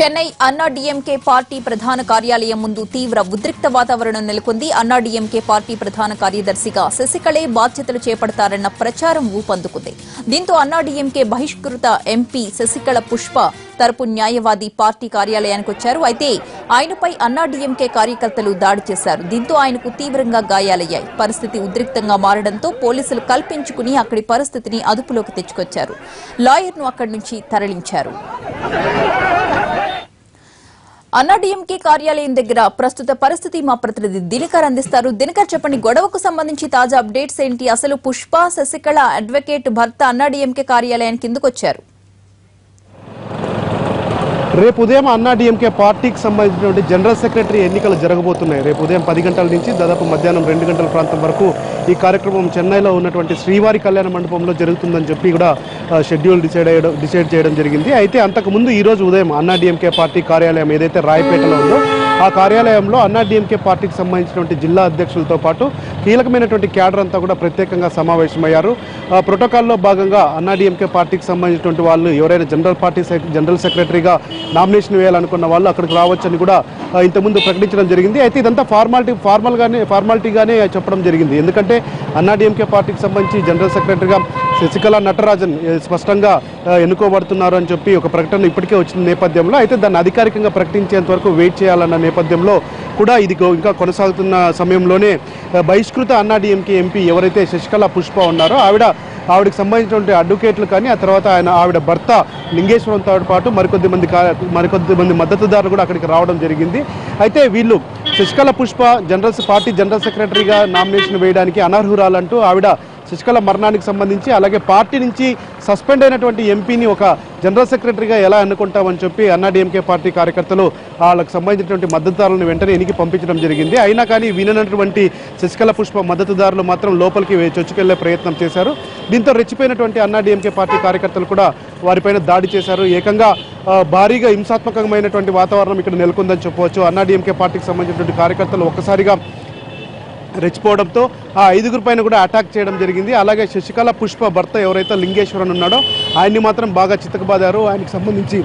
చెన్నై అన్నా DMK party ప్రధాన కార్యాలయం ముందు తీవ్ర ఉద్రిక్త వాతావరణం నెలకొంది. అన్నా డీఎంకే పార్టీ ప్రధాన కార్యదర్శిగా శశికళే బాధ్యతలు చేపడతారన్న ప్రచారం ఊపందుకుంది. దీంతో అన్నా డీఎంకే బహిష్కృత ఎంపీ శశికళ పుష్ప తరపు న్యాయవాది పార్టీ కార్యాలయానికి వచ్చారు. అయితే ఆయనపై అన్నా డీఎంకే కార్యకర్తలు దాడి చేశారు. దీంతో ఆయనకు తీవ్రంగా గాయాలయ్యాయి. పరిస్థితి ఉద్రిక్తంగా మారడంతో పోలీసులు కల్పించుకుని అక్కడి పరిస్థితిని అదుపులోకి తెచ్చుకొచ్చారు. లాయర్ను అక్కడి నుంచి తరలించారు. అన్నా డీఎంకే కార్యాలయం దగ్గర ప్రస్తుత పరిస్థితి మా ప్రతినిధి దినకర్ అందిస్తారు. దినకర్, చెప్పండి, గొడవకు సంబంధించి తాజా అప్డేట్స్ ఏంటి? అసలు పుష్ప, శశికళ అడ్వకేట్ భర్త అన్నా డీఎంకే కార్యాలయానికి ఎందుకు వచ్చారు? రేపు ఉదయం అన్నా డీఎంకే పార్టీకి సంబంధించినటువంటి జనరల్ సెక్రటరీ ఎన్నికలు జరగబోతున్నాయి. రేపు ఉదయం 10 గంటల నుంచి దాదాపు మధ్యాహ్నం 2 గంటల ప్రాంతం వరకు ఈ కార్యక్రమం చెన్నైలో ఉన్నటువంటి శ్రీవారి కళ్యాణ మండపంలో జరుగుతుందని చెప్పి కూడా షెడ్యూల్ డిసైడ్ చేయడం జరిగింది. అయితే అంతకుముందు ఈరోజు ఉదయం అన్నా డీఎంకే పార్టీ కార్యాలయం ఏదైతే రాయపేటలో ఉందో ఆ కార్యాలయంలో అన్నా డీఎంకే పార్టీకి సంబంధించినటువంటి జిల్లా అధ్యక్షులతో పాటు కీలకమైనటువంటి క్యాడర్ అంతా కూడా ప్రత్యేకంగా సమావేశమయ్యారు. ప్రోటోకాల్లో భాగంగా అన్నా డీఎంకే పార్టీకి సంబంధించినటువంటి వాళ్ళు ఎవరైనా జనరల్ సెక్రటరీగా నామినేషన్ వేయాలనుకున్న వాళ్ళు అక్కడికి రావచ్చని కూడా ఇంతకుముందు ప్రకటించడం జరిగింది. అయితే ఇదంతా ఫార్మాలిటీగానే చెప్పడం జరిగింది. ఎందుకంటే అన్నా డీఎంకే పార్టీకి సంబంధించి జనరల్ సెక్రటరీగా శశికళ నటరాజన్ స్పష్టంగా ఎన్నుకోబడుతున్నారు అని చెప్పి ఒక ప్రకటన ఇప్పటికే వచ్చిన నేపథ్యంలో అయితే దాన్ని అధికారికంగా ప్రకటించేంత వరకు వెయిట్ చేయాలన్న నేపథ్యంలో కూడా ఇది ఇంకా కొనసాగుతున్న సమయంలోనే బహిష్కృత అన్నా డీఎంకే ఎంపీ ఎవరైతే శశికళ పుష్ప ఉన్నారో ఆవిడకి సంబంధించినటువంటి అడ్వకేట్లు కానీ ఆ తర్వాత ఆవిడ భర్త లింగేశ్వరంతో పాటు మరికొద్ది మంది మద్దతుదారులు కూడా అక్కడికి రావడం జరిగింది. అయితే వీళ్ళు శశికళ పుష్ప పార్టీ జనరల్ సెక్రటరీగా నామినేషన్ వేయడానికి అనర్హురాలంటూ ఆవిడ శశికళ మరణానికి సంబంధించి అలాగే పార్టీ నుంచి సస్పెండ్ అయినటువంటి ఎంపీని ఒక జనరల్ సెక్రటరీగా ఎలా ఎన్నుకుంటామని చెప్పి అన్నా డీఎంకే పార్టీ కార్యకర్తలు వాళ్ళకు సంబంధించినటువంటి మద్దతుదారులను వెంటనే ఎన్నిక పంపించడం జరిగింది. అయినా కానీ విననటువంటి శశికళ పుష్ప మద్దతుదారులు మాత్రం లోపలికి చొచ్చుకెళ్లే ప్రయత్నం చేశారు. దీంతో రెచ్చిపోయినటువంటి అన్నా డీఎంకే పార్టీ కార్యకర్తలు కూడా వారిపైన దాడి చేశారు. ఏకంగా భారీగా హింసాత్మకమైనటువంటి వాతావరణం ఇక్కడ నెలకొందని చెప్పవచ్చు. అన్నా డీఎంకే పార్టీకి సంబంధించినటువంటి కార్యకర్తలు ఒక్కసారిగా రెచ్చిపోవడంతో ఆ 5గురి పైన కూడా అటాక్ చేయడం జరిగింది. అలాగే శశికళ పుష్ప భర్త ఎవరైతే లింగేశ్వరన్ ఉన్నాడో ఆయన్ని మాత్రం బాగా చితకబాదారు. ఆయనకు సంబంధించి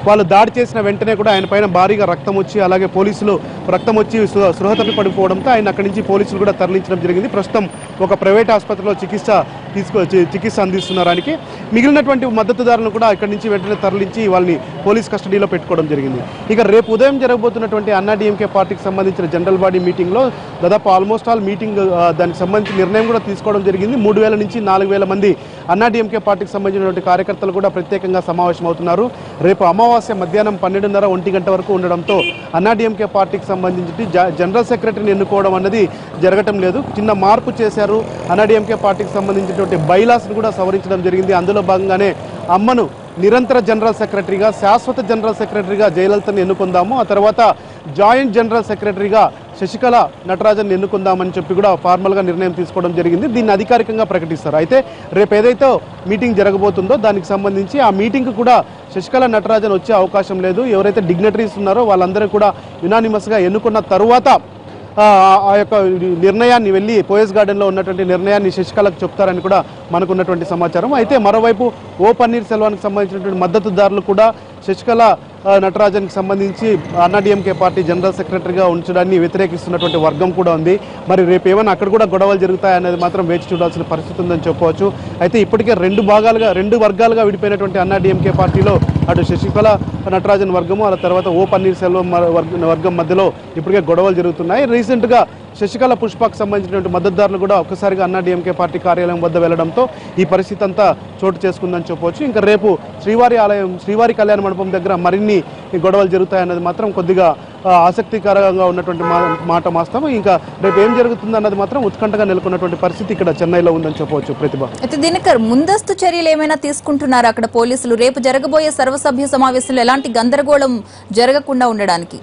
వాళ్ళు దాడి చేసిన వెంటనే కూడా ఆయన పైన భారీగా రక్తం వచ్చి అలాగే పోలీసులు రక్తం వచ్చి స్పృహ తప్పి పడిపోవడంతో ఆయన అక్కడి నుంచి పోలీసులు కూడా తరలించడం జరిగింది. ప్రస్తుతం ఒక ప్రైవేట్ ఆసుపత్రిలో చికిత్స అందిస్తున్నారు. ఆయనకి మిగిలినటువంటి మద్దతుదారులను కూడా ఇక్కడి నుంచి వెంటనే తరలించి వాళ్ళని పోలీస్ కస్టడీలో పెట్టుకోవడం జరిగింది. ఇక రేపు ఉదయం జరగబోతున్నటువంటి అన్నా డీఎంకే పార్టీకి సంబంధించిన జనరల్ బాడీ మీటింగ్లో దాదాపు ఆల్మోస్ట్ ఆల్ మీటింగ్ దానికి సంబంధించి నిర్ణయం కూడా తీసుకోవడం జరిగింది. 3000 నుంచి 4000 మంది అన్నా డీఎంకే పార్టీకి సంబంధించినటువంటి కార్యకర్తలు కూడా ప్రత్యేకంగా సమావేశం అవుతున్నారు. రేపు అమావాస్య మధ్యాహ్నం 12:30 1 గంట వరకు ఉండడంతో అన్నా డీఎంకే పార్టీకి సంబంధించి జనరల్ సెక్రటరీని ఎన్నుకోవడం అన్నది జరగటం లేదు. చిన్న మార్పు చేశారు. అన్నా డీఎంకే పార్టీకి సంబంధించినటువంటి బైలాస్ను కూడా సవరించడం జరిగింది. అందులో భాగంగానే అమ్మను నిరంతర జనరల్ సెక్రటరీగా శాశ్వత జనరల్ సెక్రటరీగా జయలలితను ఎన్నుకుందాము, ఆ తర్వాత జాయింట్ జనరల్ సెక్రటరీగా శశికళ నటరాజన్ ఎన్నుకుందామని చెప్పి కూడా ఫార్మల్గా నిర్ణయం తీసుకోవడం జరిగింది. దీన్ని అధికారికంగా ప్రకటిస్తారు. అయితే రేపు ఏదైతే మీటింగ్ జరగబోతుందో దానికి సంబంధించి ఆ మీటింగ్కి కూడా శశికళ నటరాజన్ వచ్చే అవకాశం లేదు. ఎవరైతే డిగ్నటరీస్ ఉన్నారో వాళ్ళందరూ కూడా యునానిమస్గా ఎన్నుకున్న తరువాత ఆ యొక్క నిర్ణయాన్ని వెళ్ళి పోయస్ గార్డెన్లో ఉన్నటువంటి నిర్ణయాన్ని శశికళకు చెప్తారని కూడా మనకున్నటువంటి సమాచారం. అయితే మరోవైపు ఓ పన్నీర్ సెల్వానికి సంబంధించినటువంటి మద్దతుదారులు కూడా శశికళ నటరాజన్కి సంబంధించి అన్నా డీఎంకే పార్టీ జనరల్ సెక్రటరీగా ఉంచడాన్ని వ్యతిరేకిస్తున్నటువంటి వర్గం కూడా ఉంది. మరి రేపు ఏమైనా అక్కడ కూడా గొడవలు జరుగుతాయనేది మాత్రం వేచి చూడాల్సిన పరిస్థితి ఉందని చెప్పవచ్చు. అయితే ఇప్పటికే రెండు వర్గాలుగా విడిపోయినటువంటి అన్నా డీఎంకే పార్టీలో అటు శశికళ నటరాజన్ వర్గము ఆ తర్వాత ఓ పన్నీర్ సెల్వం వర్గం మధ్యలో ఇప్పటికే గొడవలు జరుగుతున్నాయి. రీసెంట్గా శశికళ పుష్పకు సంబంధించినటువంటి మద్దతుదారులు కూడా ఒక్కసారిగా అన్నా డీఎంకే పార్టీ కార్యాలయం వద్ద వెళ్లడంతో ఈ పరిస్థితి అంతా చోటు చేసుకుందని చెప్పవచ్చు. ఇంకా రేపు శ్రీవారి కళ్యాణ మండపం దగ్గర మరిన్ని గొడవలు జరుగుతాయన్నది మాత్రం కొద్దిగా ఆసక్తికరంగా ఉన్నటువంటి మాట వాస్తవం. ఇంకా రేపు ఏం జరుగుతుంది అన్నది మాత్రం ఉత్కంఠగా నెలకొన్నటువంటి పరిస్థితి ఇక్కడ చెన్నైలో ఉందని చెప్పవచ్చు. ప్రతిభ, అయితే దినకర్, ముందస్తు చర్యలు ఏమైనా తీసుకుంటున్నారా అక్కడ పోలీసులు రేపు జరగబోయే సర్వసభ్య సమావేశంలో ఎలాంటి గందరగోళం జరగకుండా ఉండడానికి?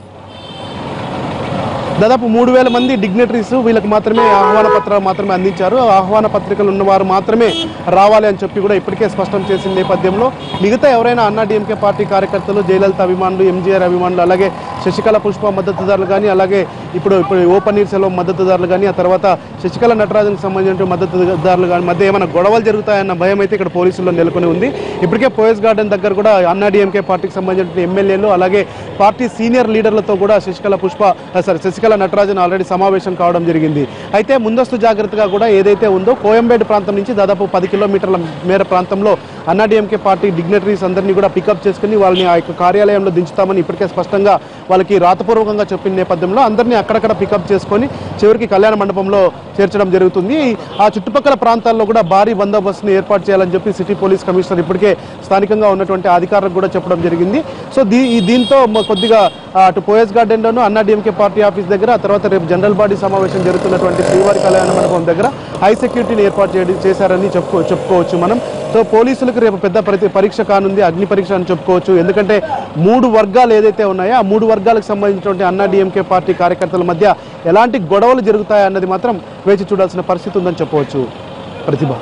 దాదాపు 3000 మంది డిగ్నటరీస్ వీళ్ళకి మాత్రమే ఆహ్వాన పత్రాలు మాత్రమే అందించారు. ఆహ్వాన పత్రికలు ఉన్నవారు మాత్రమే రావాలి అని చెప్పి కూడా ఇప్పటికే స్పష్టం చేసిన నేపథ్యంలో మిగతా ఎవరైనా అన్నా డీఎంకే పార్టీ కార్యకర్తలు, జయలలిత అభిమానులు, ఎంజీఆర్ అభిమానులు అలాగే శశికళ పుష్ప మద్దతుదారులు కానీ, అలాగే ఇప్పుడు ఓ పన్నీర్సెల్వం మద్దతుదారులు కానీ, ఆ తర్వాత శశికళ నటరాజన్కి సంబంధించిన మద్దతుదారులు కానీ మధ్య ఏమైనా గొడవలు జరుగుతాయన్న భయం అయితే ఇక్కడ పోలీసుల్లో నెలకొని ఉంది. ఇప్పటికే పోయస్ గార్డెన్ దగ్గర కూడా అన్నాడీఎంకే పార్టీకి సంబంధించిన ఎమ్మెల్యేలు అలాగే పార్టీ సీనియర్ లీడర్లతో కూడా శశికళ నటరాజన్ ఆల్రెడీ సమావేశం కావడం జరిగింది. అయితే ముందస్తు జాగ్రత్తగా కూడా ఏదైతే ఉందో కోయంబేడు ప్రాంతం నుంచి దాదాపు 10 కిలోమీటర్ల మేర ప్రాంతంలో అన్నాడీఎంకే పార్టీ డిగ్నటరీస్ అందరినీ కూడా పికప్ చేసుకుని వాళ్ళని ఆ యొక్క కార్యాలయంలో దించుతామని ఇప్పటికే స్పష్టంగా వాళ్ళకి రాతపూర్వకంగా చెప్పిన నేపథ్యంలో అందరినీ అక్కడక్కడ పికప్ చేసుకొని చివరికి కళ్యాణ మండపంలో చేర్చడం జరుగుతుంది. ఆ చుట్టుపక్కల ప్రాంతాల్లో కూడా భారీ బందోబస్తుని ఏర్పాటు చేయాలని చెప్పి సిటీ పోలీస్ కమిషనర్ ఇప్పటికే స్థానికంగా ఉన్నటువంటి అధికారులకు కూడా చెప్పడం జరిగింది. సో దీంతో కొద్దిగా అటు పోయస్ గార్డెన్లోనూ అన్నాడీఎంకే పార్టీ ఆఫీస్ దగ్గర, ఆ తర్వాత రేపు జనరల్ బాడీ సమావేశం జరుగుతున్నటువంటి శ్రీవారి కళ్యాణ మండపం దగ్గర హై సెక్యూరిటీని ఏర్పాటు చేశారని చెప్పుకోవచ్చు మనం. సో పోలీసులకు రేపు పెద్ద పరీక్ష కానుంది, అగ్ని పరీక్ష అని చెప్పుకోవచ్చు. ఎందుకంటే 3 వర్గాలు ఏదైతే ఉన్నాయో ఆ 3 వర్గాలకు సంబంధించినటువంటి అన్నాడీఎంకే పార్టీ కార్యకర్తల మధ్య ఎలాంటి గొడవలు జరుగుతాయన్నది మాత్రం వేచి చూడాల్సిన పరిస్థితి ఉందని చెప్పవచ్చు. ప్రతిభ.